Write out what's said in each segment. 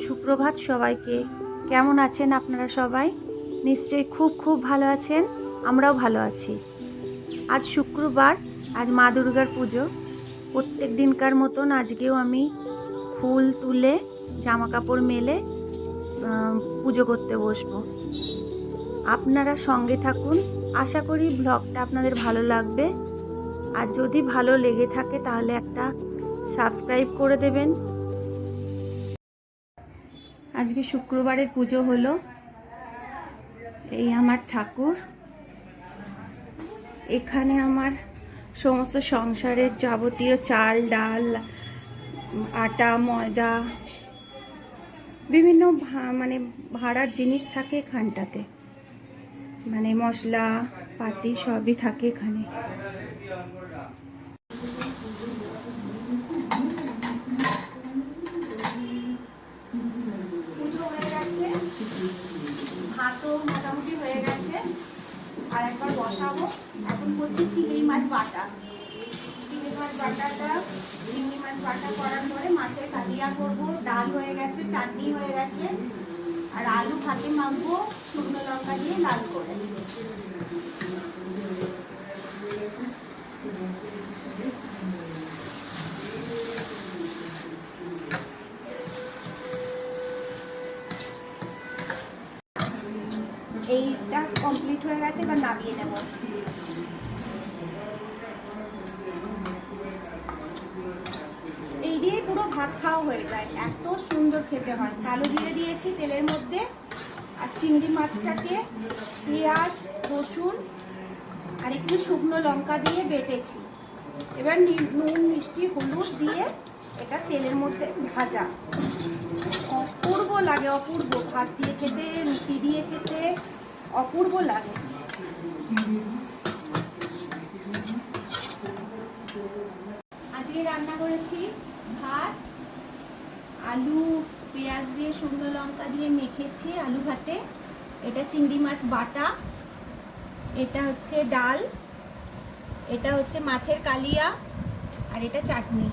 সুপ্রভাত সবাইকে। কেমন আছেন আপনারা সবাই? নিশ্চয়ই খুব ভালো আছেন। আমরাও ভালো আছি। আজ শুক্রবার, আজ মা দুর্গার পুজো। প্রত্যেক দিনকার মতন আজকেও আমি ফুল তুলে জামা কাপড় মেলে পুজো করতে বসবো। আপনারা সঙ্গে থাকুন। আশা করি ব্লগটা আপনাদের ভালো লাগবে। আর যদি ভালো লেগে থাকে তাহলে একটা সাবস্ক্রাইব করে দেবেন। আজকে শুক্রবারের পুজো হলো। এই আমার ঠাকুর। এখানে আমার সমস্ত সংসারের যাবতীয় চাল ডাল আটা ময়দা বিভিন্ন মানে ভাড়ার জিনিস থাকে এখানটাতে, মানে মশলা পাতি সবই থাকে এখানে। পুজো হয়ে গেছে, ভাতও মোটামুটি হয়ে গেছে, আর একবার বসাবো। এখন করছি চিংড়ি মাছ বাটা। চিংড়ি মাছ বাটা করার পরে মাছের কালিয়া করবো। ডাল হয়ে গেছে, চাটনি হয়ে গেছে, আর আলু ভাতে মাখবো শুকনো লঙ্কা দিয়ে লাল করে। এইটা কমপ্লিট হয়ে গেছে, এবার নামিয়ে নেব। এই দিয়ে পুরো ভাত খাওয়া হয়ে যায়, এত সুন্দর খেতে হয়। কালো জিরে দিয়েছি তেলের মধ্যে, আর চিংড়ি মাছটাকে পেঁয়াজ রসুন আর একটু শুকনো লঙ্কা দিয়ে বেটেছি। এবার নুন মিষ্টি হলুদ দিয়ে এটা তেলের মধ্যে ভাজা। অপূর্ব লাগে, অপূর্ব। ভাত দিয়ে খেতে, রুটি দিয়ে খেতে অপূর্ব লাগে। আজকে রান্না করেছি ভাত, আলু পেঁয়াজ দিয়ে শুকনো লঙ্কা দিয়ে মেখেছি আলু ভাতে। এটা চিংড়ি মাছ বাটা, এটা হচ্ছে ডাল, এটা হচ্ছে মাছের কালিয়া, আর এটা চাটনি।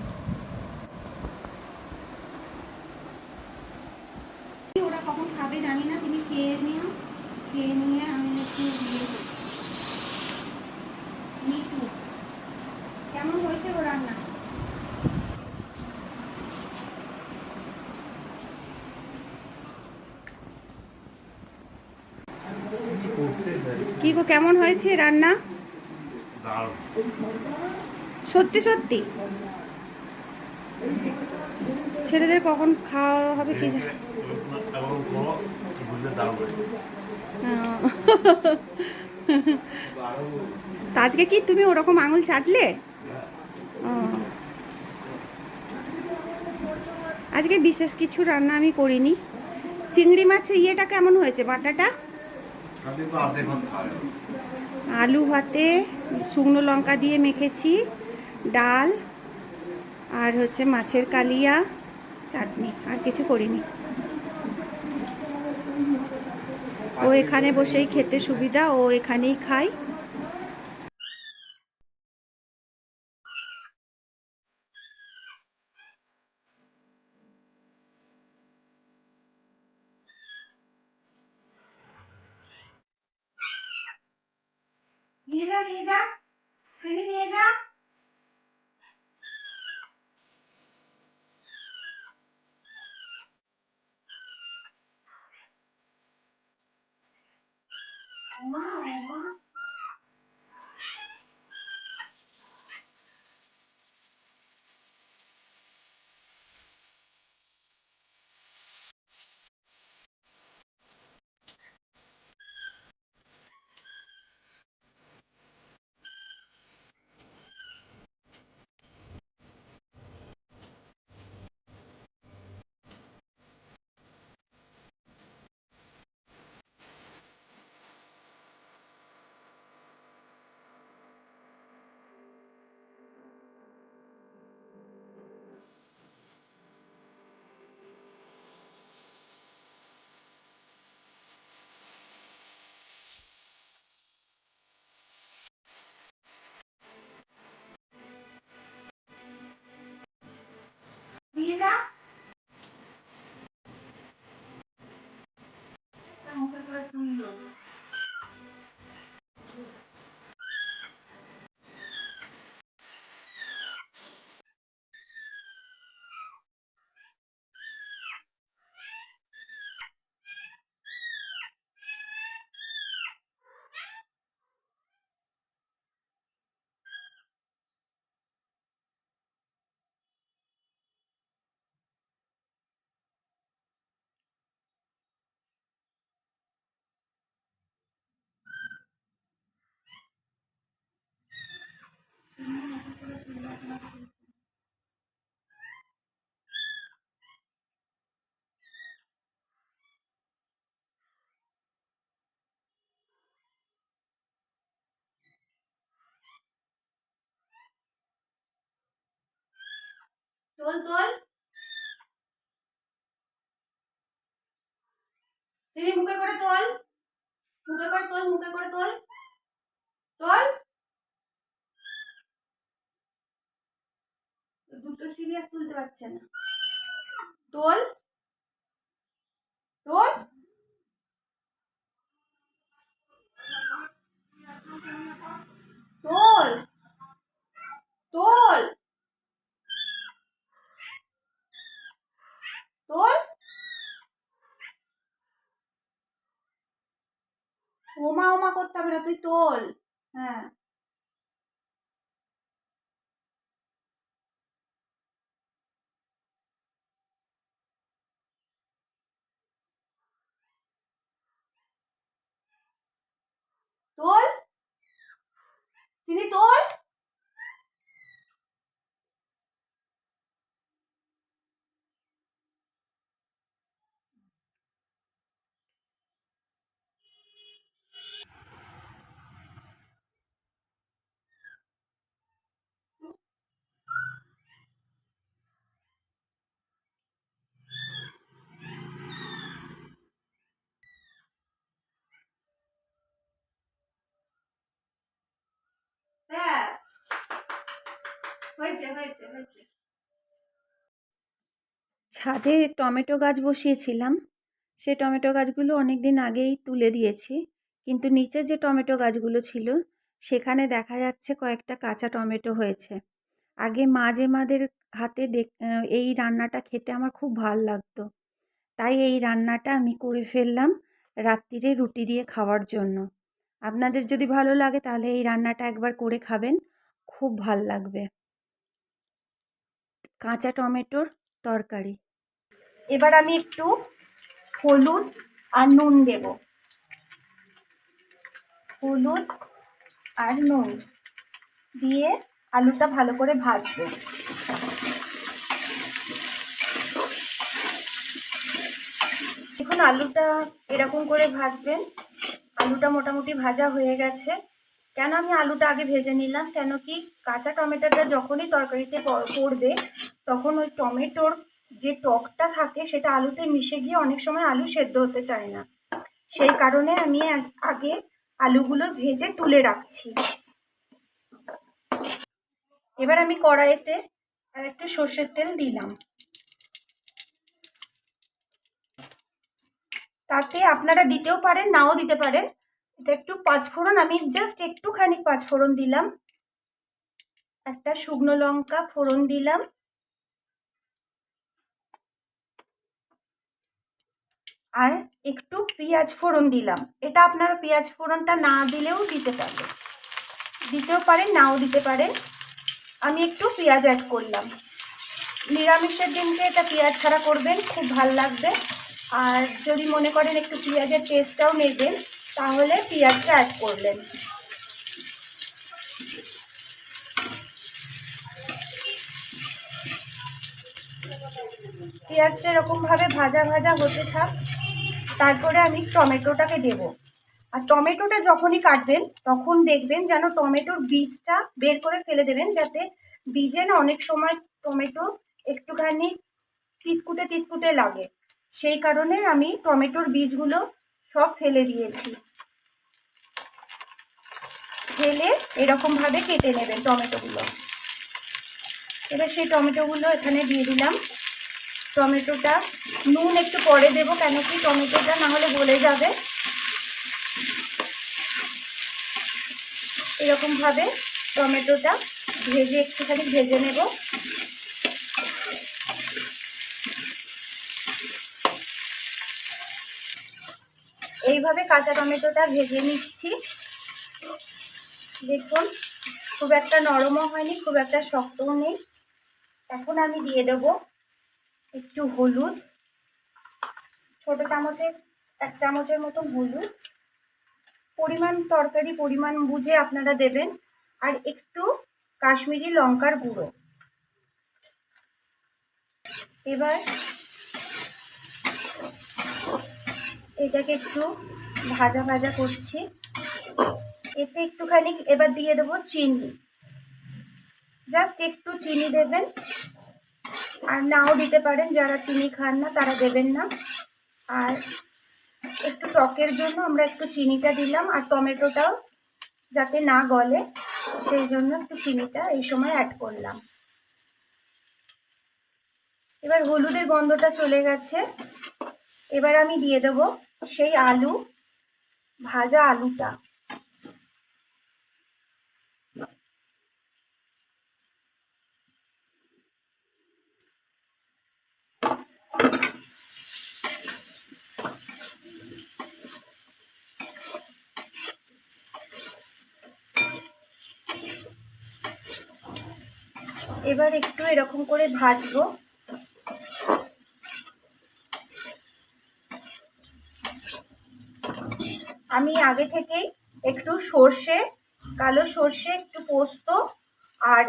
ওরা কখন খাবে জানি না, তুমি খেয়ে নিয়ে আমি একটু মিঠু কেমন হয়েছে গো রান্না? কি গো কেমন হয়েছে রান্না? সত্যি সত্যি? ছেলেদের কখন খাওয়া হবে কি জানি। আজকে কি তুমি ওরকম আঙুল চাটলে? আজকে বিশেষ কিছু রান্না আমি করিনি। চিংড়ি মাছের ইয়েটা কেমন হয়েছে বাটাটা? আলু ভাতে শুকনো লঙ্কা দিয়ে মেখেছি, ডাল আর হচ্ছে মাছের কালিয়া চাটনি, আর কিছু করিনি। ও এখানে বসেই খেতে সুবিধা, ও এখানেই খায়। নিয়ে যা ফিরে নিয়ে যা। তোল তোল, তুমি মুখে করে তোল, মুখে করে তোল, মুখে করে তোল, তোল। দুটো সিঁড়ি আর তুলতে পারছে না। তোল তোল, তোল তোল, তোল। ওমা ওমা করতে হবে না, তুই তোল। হ্যাঁ, তোল, চিনি তোল। ব্যাস, হয়েছে হয়েছে হয়েছে। ছাদে টমেটো গাছ বসিয়েছিলাম, সে টমেটো গাছগুলো অনেক দিন আগেই তুলে দিয়েছি, কিন্তু নিচে যে টমেটো গাছগুলো ছিল সেখানে দেখা যাচ্ছে কয়েকটা কাঁচা টমেটো হয়েছে। আগে মাঝেমাদের হাতে এই রান্নাটা খেতে আমার খুব ভাল লাগতো, তাই এই রান্নাটা আমি করে ফেললাম রাত্রিরে রুটি দিয়ে খাওয়ার জন্য। আপনাদের যদি ভালো লাগে তাহলে এই রান্নাটা একবার করে খাবেন, খুব ভাল লাগবে। কাঁচা টমেটোর তরকারি। এবার আমি একটু হলুদ আর নুন দেব, হলুদ আর নুন দিয়ে আলুটা ভালো করে ভাজবো। দেখুন আলুটা এরকম করে ভাজবেন। আলুটা মোটামুটি ভাজা হয়ে গেছে। কেন আমি আলুটা আগে ভেজে নিলাম, কেন কি কাঁচা টমেটোটা যখনই তরকারিতে পড়বে তখন ওই টমেটোর যে টকটা থাকে সেটা আলুতে মিশে গিয়ে অনেক সময় আলু সেদ্ধ হতে চায় না, সেই কারণে আমি আগে আলুগুলো ভেজে তুলে রাখছি। এবার আমি কড়াইতে আর একটু সর্ষের তেল দিলাম, তাতে আপনারা দিতেও পারেন নাও দিতে পারেন। এটা একটু পাঁচফোড়ন, আমি জাস্ট একটুখানি পাঁচফোড়ন দিলাম, একটা শুকনো লঙ্কা ফোড়ন দিলাম, আর একটু পেঁয়াজ ফোড়ন দিলাম। এটা আপনারা পেঁয়াজ ফোড়নটা না দিলেও দিতেও পারেন নাও দিতে পারেন। আমি একটু পেঁয়াজ অ্যাড করলাম। নিরামিষের দিনকে এটা পেঁয়াজ ছাড়া করবেন, খুব ভাল লাগবে। আর যদি মনে করেন একটু পেঁয়াজের টেস্টটাও নেবেন তাহলে পেঁয়াজটা অ্যাড করলেন। পেঁয়াজটা এরকমভাবে ভাজা ভাজা হতে থাক, তারপরে আমি টমেটোটাকে দেব। আর টমেটোটা যখনই কাটবেন তখন দেখবেন যেন টমেটোর বীজটা বের করে ফেলে দেবেন, যাতে বীজে না অনেক সময় টমেটো একটুখানি তিতকুটে তিতকুটে লাগে, সেই কারণে আমি টমেটোর বীজগুলো সব ফেলে দিয়েছি। ফেলে এরকমভাবে কেটে নেবেন টমেটোগুলো। এবার সেই টমেটোগুলো এখানে দিয়ে দিলাম। টমেটোটা নুন একটু পরে দেবো, কেন কি টমেটোটা না হলে গলে যাবে। এরকমভাবে টমেটোটা একটুখানি ভেজে নেব। এইভাবে কাঁচা টমেটোটা ভেজে নিচ্ছি। দেখুন খুব একটা নরমও হয়নি, খুব একটা শক্তও নেই। এখন আমি দিয়ে দেব একটু হলুদ, ছোটো চামচের 1 চামচের মতন হলুদ। পরিমাণ বুঝে আপনারা দেবেন। আর একটু কাশ্মীরি লঙ্কার গুঁড়ো। এবার এটাকে একটু ভাজা ভাজা করছি। এতে একটুখানি এবার দিয়ে দেবো চিনি, জাস্ট একটু চিনি দেবেন, আর নাও দিতে পারেন, যারা চিনি খান না তারা দেবেন না। আর একটু টকের জন্য আমরা একটু চিনিটা দিলাম, আর টমেটোটাও যাতে না গলে সেই জন্য একটু চিনিটা এই সময় অ্যাড করলাম। এবার হলুদের গন্ধটা চলে গেছে, এবার আমি দিয়ে দেবো সেই আলু, ভাজা আলুটা। এবার একটু এরকম করে ভাজবো। আমি আগে থেকেই একটু সর্ষে, কালো সর্ষে, একটু পোস্ত আর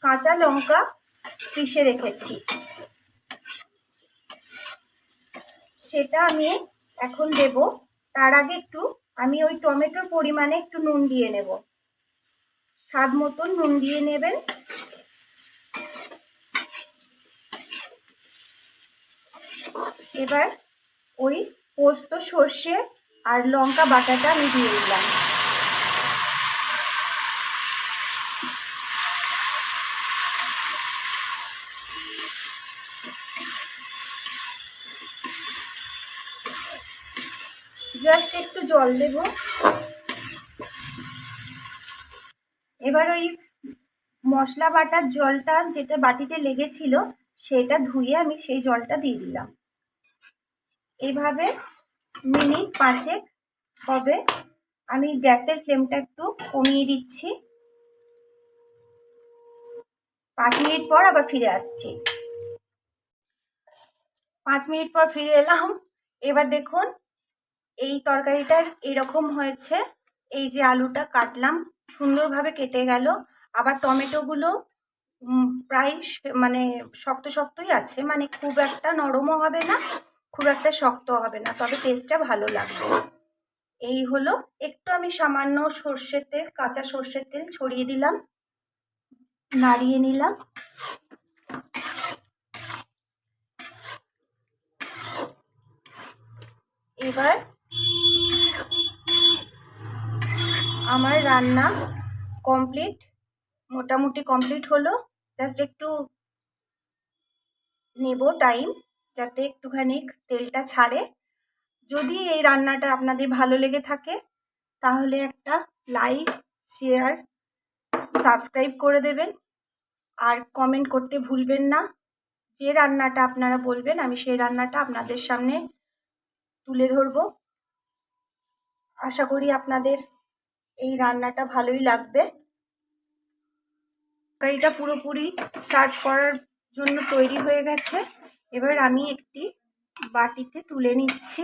কাঁচা লঙ্কা পিষে রেখেছি, সেটা আমি এখন দেব। তার আগে একটু আমি ওই টমেটোর পরিমাণে একটু নুন দিয়ে নেব, স্বাদ মতন নুন দিয়ে নেবেন। এবার ওই পোস্ত, সর্ষে আর লঙ্কা বাটাটা আমি দিয়ে দিলাম। জাস্ট একটু জল দেব। এবার ওই মশলা বাটার জলটা যেটা বাটিতে লেগেছিল সেটা ধুয়ে আমি সেই জলটা দিয়ে দিলাম। এইভাবে মিনিট 5 হবে। আমি গ্যাসের ফ্লেমটা একটু কমিয়ে দিচ্ছি। 5 মিনিট পর আবার ফিরে আসছি। 5 মিনিট পর ফিরে এলাম। এবার দেখুন এই তরকারিটা এরকম হয়েছে। এই যে আলুটা কাটলাম সুন্দরভাবে কেটে গেল, আবার টমেটোগুলো প্রায় মানে শক্ত শক্তই আছে, মানে খুব একটা নরমও হবে না, খুব একটা শক্ত হবে না, তবে টেস্টটা ভালো লাগবে। এই হলো। একটু আমি সামান্য সর্ষের তেল, কাঁচা সর্ষের তেল ছড়িয়ে দিলাম, নাড়িয়ে নিলাম। এবার আমার রান্না কমপ্লিট, মোটামুটি কমপ্লিট হলো। জাস্ট একটু নেব টাইম যাতে একটুখানি তেলটা ছাড়ে। যদি এই রান্নাটা আপনাদের ভালো লেগে থাকে তাহলে একটা লাইক, শেয়ার, সাবস্ক্রাইব করে দেবেন, আর কমেন্ট করতে ভুলবেন না। যে রান্নাটা আপনারা বলবেন আমি সেই রান্নাটা আপনাদের সামনে তুলে ধরব। আশা করি আপনাদের এই রান্নাটা ভালোই লাগবে। তরকারিটা পুরোপুরি সার্ভ করার জন্য তৈরি হয়ে গেছে। এবার আমি একটি বাটিতে তুলে নিচ্ছি।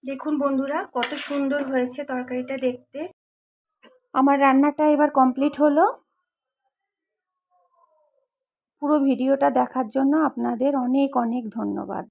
দেখুন বন্ধুরা কত সুন্দর হয়েছে তরকারিটা দেখতে। আমার রান্নাটা এবার কমপ্লিট হলো। পুরো ভিডিওটা দেখার জন্য আপনাদের অনেক অনেক ধন্যবাদ।